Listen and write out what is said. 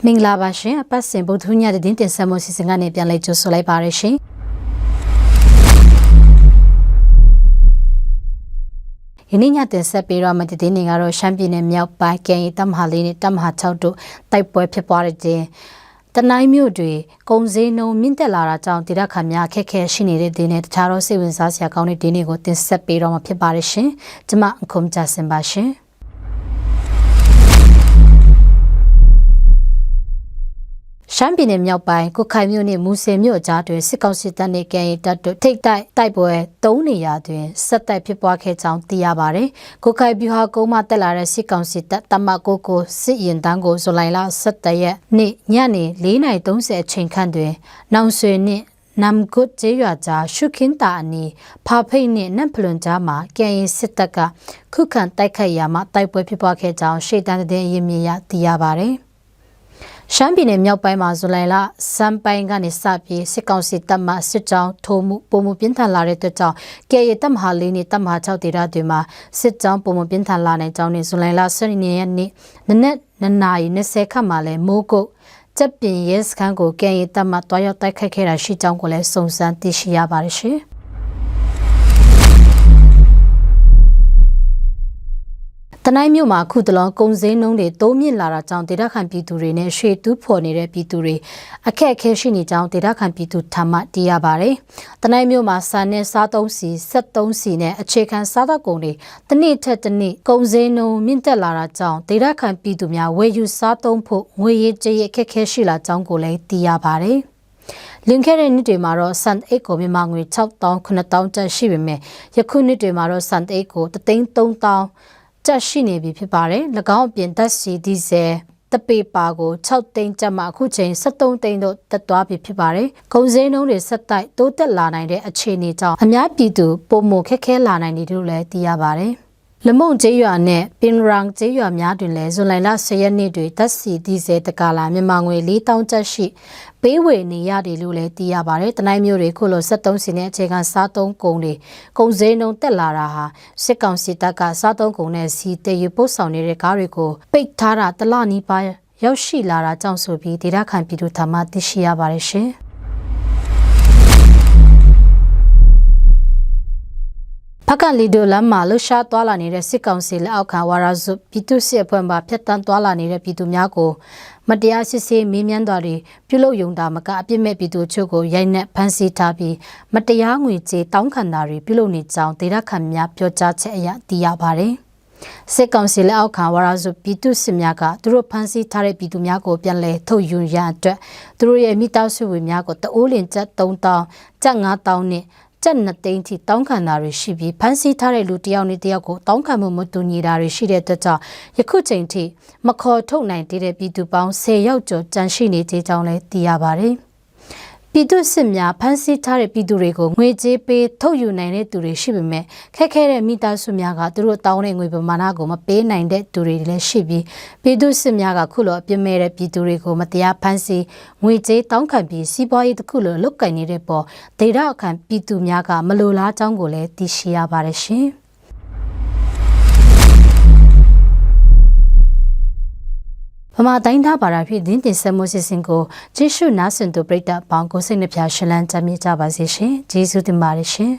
မင်္ဂလာပါရှင်အပတ်စဉ်ဗုဒ္ဓညတဲ့တင်ဆက်မှုစီစဉ်ကနေပြန်လည်ကြိုဆိုလိုက်ပါရရှင်ယနေ့ညတင်ဆက်ပြီးတော့မတင်နေကတော့ရှမ်းပြည်နယ်မြောက်ပိုင်းကရင်တပ်မဟာလေးနဲ့တပ်မဟာ6တို့တိုက်ပွဲဖြစ်ပွားတဲ့တနိုင်းမြို့တွေကုန်စည်နှုန်းမြင့်တက်လာတာကြောင့်ဒေသခံများအခက်အခဲရှိနေတဲ့ဒီနဲ့တခြားသောစိတ်ဝင်စားစရာကောင်းတဲ့ဒီနေ့ကိုတင်ဆက်ပြီးတော့မှာဖြစ်ပါရရှင်ကျွန်မအခုကြဆင်ပါရှင်ရှမ်းပြည်နယ်မြောက်ပိုင်းကုခိုင်မြို့နဲ့မူဆယ်မြို့ကြားတွင်စစ်ကောင်စီတပ်နဲ့ကရင်တပ်တို့ထိပ်တိုက်ပွဲ3နေရာတွင်ဆက်တိုက်ဖြစ်ပွားခဲ့ကြောင်းသိရပါတယ်။ကုခိုင်ဗျူဟာကုန်းမှတက်လာတဲ့စစ်ကောင်စီတပ်တမကိုကိုစစ်ရင်တန်းကိုဇူလိုင်လ17ရက်နေ့ညနေ4:30အချိန်ခန့်တွင်နောင်ဆွေနှင့်နမ်ဂုတ်ကျေးရွာကြားရှုခင်းတာအနီးဖာဖိတ်နှင့်နမ်ဖလွန်ကြားမှာကရင်စစ်တပ်ကခုခံတိုက်ခိုက်ရာမှာတိုက်ပွဲဖြစ်ပွားခဲ့ကြောင်းရှေ့တန်းတဲ့ရင်းမြစ်ရသိရပါတယ်။ရှမ်းပြည်နယ်မြောက်ပိုင်းမှာဇူလိုင်လစံပိုင်းကနေစပြီးစစ်ကောင်စီတပ်မှစစ်ကြောင်းထိုးမှုပုံမှုပြင်းထန်လာတဲ့အတွက်ကြောင့်ကေရတပ်မဟာလေးနဲ့တပ်မဟာ6ဒေသတွေမှာစစ်ကြောင်းပုံမှုပြင်းထန်လာတဲ့ကြောင်းနဲ့ဇူလိုင်လ12ရက်နေ့နနက်9:20ခန့်မှာလဲမိုးကုတ်တပ်ပင်ရဲစခန်းကိုကေရတပ်မှတွားရောက်တိုက်ခတ်ခဲ့တာရှိကြောင်းကိုလည်းစုံစမ်းသိရှိရပါတယ်ရှင်တနိုင်းမြို့မှာခုတလုံးကုန်စည်နှုန်းတွေတိုးမြင့်လာတာကြောင့်ဒေသခံပြည်သူတွေနဲ့ရွှေတူးဖော်နေတဲ့ပြည်သူတွေအခက်အခဲရှိနေကြောင်းဒေသခံပြည်သူထံမှသိရပါတယ်။တနိုင်းမြို့မှာဆန်နဲ့စားသုံးဆီ73ဆီနဲ့အခြေခံစားသောက်ကုန်တွေတစ်နေ့ထက်တစ်နေ့ကုန်စည်နှုန်းမြင့်တက်လာတာကြောင့်ဒေသခံပြည်သူများဝယ်ယူစားသုံးဖို့ငွေရေးကြေးရေးအခက်အခဲရှိလာကြောင်းကိုလည်းသိရပါတယ်။လင်ခဲ့တဲ့နှစ်တွေမှာတော့စံအိတ်ကိုမြန်မာငွေ6000 9000ကျပ်ရှိပေမဲ့ယခုနှစ်တွေမှာတော့စံအိတ်ကို33000တက်ရှိနေပြီဖြစ်ပါတယ်။၎င်းအပြင်ဓာတ်ဆီဒီဇယ်တပေပါကို6သိန်းကျပ်မှအခုချိန်73သိန်းတို့တက်သွားပြီဖြစ်ပါတယ်။ကုန်စည်နှုန်းတွေဆက်တိုက်တိုးတက်လာနိုင်တဲ့အခြေအနေကြောင့်အများပြည်သူပုံမခက်ခဲလာနိုင်တယ်လို့လည်းသိရပါတယ်။လမုံကျေးရွာနဲ့ပင်ရန်ကျေးရွာများတွင်လည်းဇွန်လ10ရက်နေ့တွင်ဓာတ်ဆီဒီဇယ်တကာလာမြန်မာငွေ4000ကျပ်ရှိပေးဝေနေရတယ်လို့လည်းသိရပါတယ်။တနိုင်းမျိုးတွေခုလို73စီနဲ့အခြေခံစားသုံးကုန်တွေကုန်စည်နှုန်းတက်လာတာဟာစစ်ကောင်စီတပ်ကစားသုံးကုန်နဲ့စီတည်ယူပို့ဆောင်နေတဲ့ကားတွေကိုပိတ်ထားတာတလနီးပါးရောက်ရှိလာတာကြောင့်ဆိုပြီးဒေသခံပြည်သူထံမှသိရှိရပါတယ်ရှင်။ဖကလီဒိုလမ်မှာလှရှားသွားလာနေတဲ့စစ်ကောင်စီလက်အောက်ခံဝါရာဇုပြည်သူ့စစ်အဖွဲ့မှဖျက်ဆီးသွားလာနေတဲ့ပြည်သူများကိုမတရားစစ်ဆေးမေးမြန်းတာတွေပြုလုပ်ယုံတာမကအပြစ်မဲ့ပြည်သူချုပ်ကိုရိုက်နှက်ဖမ်းဆီးထားပြီးမတရားငွေကြေးတောင်းခံတာတွေပြုလုပ်နေကြောင်းဒေသခံများပြောကြားချက်အရသိရပါတယ်။စစ်ကောင်စီလက်အောက်ခံဝါရာဇုပြည်သူ့စစ်များကသူတို့ဖမ်းဆီးထားတဲ့ပြည်သူများကိုပြန်လည်ထုတ်ယူရန်အတွက်သူတို့ရဲ့မိသားစုဝင်များကိုတအိုးလင်ကျပ်3000ကျပ်5000နဲ့ကျပ်2သိန်းထိတောင်းခံတာတွေရှိပြီးဖမ်းဆီးထားတဲ့လူတယောက်နဲ့တယောက်ကိုတောင်းခံမှုမတူညီတာတွေရှိတဲ့အတွက်ကြောင့်ယခုချိန်ထိမခေါ်ထုတ်နိုင်တဲ့ပြည်သူပေါင်း10ယောက်ကျော်ကြန့်ရှိနေသေးကြောင်းလည်းသိရပါတယ်။ပြည်သူစစ်များဖမ်းဆီးထားတဲ့ပြည်သူတွေကိုငွေကြေးပေးထုတ်ယူနိုင်တဲ့သူတွေရှိပေမဲ့ခက်ခဲတဲ့မိသားစုများကသူတို့တောင်းတဲ့ငွေပမာဏကိုမပေးနိုင်တဲ့သူတွေလည်းရှိပြီးပြည်သူစစ်များကခုလိုအပြစ်မဲ့တဲ့ပြည်သူတွေကိုမတရားဖမ်းဆီးငွေကြေးတောင်းခံပြီးစီးပွားရေးတစ်ခုလိုလုပ်ကင်နေတဲ့ပေါ်ဒေသခံပြည်သူများကမလိုလားကြောင်းကိုလည်းသိရှိရပါတယ်ရှင်။ဗမာတိုင်းသားဘာသာဖြင့်တင်ဆက်မှုစီစဉ်ကိုကျေးဇူးနာဆင်သူပရိသတ်ပေါင်းကိုစိတ်နှပြရှင်လန်းကြမြကြပါစေရှင်ကျေးဇူးတင်ပါတယ်ရှင်